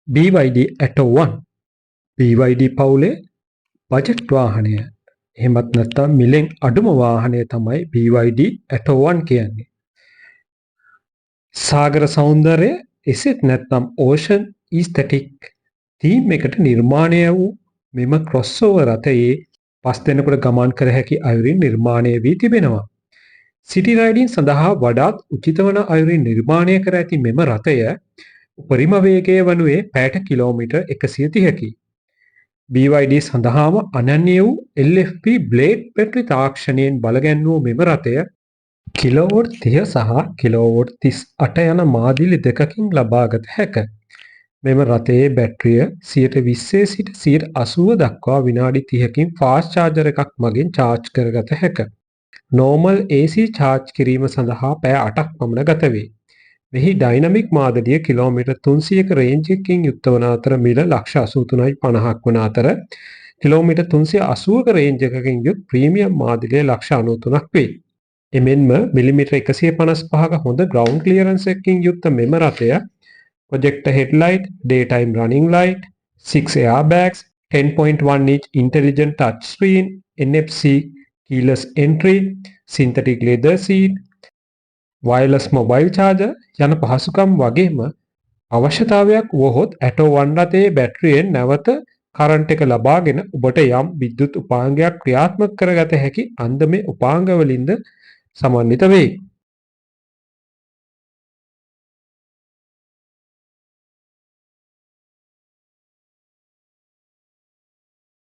BYD Atto 1. BYD පවුලේ budget වාහනය. එහෙමත් නැත්නම් මිලෙන් අඩුම වාහනය තමයි BYD Atto 1 කියන්නේ. සාගර සෞන්දර්ය එසෙත් නැත්නම් ඕෂන් ඊස්තටික් තීම් එකට නිර්මාණය වූ මෙම ක්‍රොස්ஓවර් රථයේ 5 දෙනෙකුට ගමන් කර හැකි අයුරින් නිර්මාණය වී තිබෙනවා. සිටි රයිඩින් සඳහා වඩාත් උචිත වන අයුරින් නිර්මාණය කර ඇති මෙම රථය උපරිම වේගය වනුයේ පැයට කිලෝමීටර් 130කි. BYD සඳහාම අනන්‍ය වූ LFP බ්ලේඩ් බැටරි තාක්ෂණයෙන් බලගැන්වූ මෙම රථය කිලෝවොට් 30 සහ කිලෝවොට් 38 යන මාදිලි දෙකකින් ලබාගත හැක. මෙම රථයේ බැටරිය 20% සිට 80% දක්වා විනාඩි 30කින් ෆාස්ට් චාර්ජර් එකක් මගින් චාර්ජ් කරගත හැක. නෝමල් AC චාර්ජ් කිරීම සඳහා පැය 8ක් පමණ ගත වේ. මෙහි ඩයිනමික් මාදලිය කිලෝමීටර් 300ක රේන්ජ් එකකින් යුක්ත වන අතර මිල ලක්ෂ 83.50ක් වන අතර කිලෝමීටර් 380ක රේන්ජ් එකකින් යුත් ප්‍රීමියම් මාදලිය ලක්ෂ 93ක් වේ. එමෙන්ම මිලිමීටර් 155ක හොඳ ග්‍රවුන්ඩ් ක්ලියරන්ස් එකකින් යුක්ත මෙම රථය projector headlight, daytime running light, 6 airbags, 10.1 inch intelligent touch screen, NFC keyless entry, synthetic leather seat, wireless mobile charger යන පහසුකම් වගේම අවශ්‍යතාවයක් වුවහොත් Atto 1 රථයේ බැටරියෙන් නැවත කරන්ට් එක ලබාගෙන ඔබට යම් විද්‍යුත් උපාංගයක් ක්‍රියාත්මක කරගත හැකි අන්දමේ උපාංග වලින්ද සමන්විත වේ.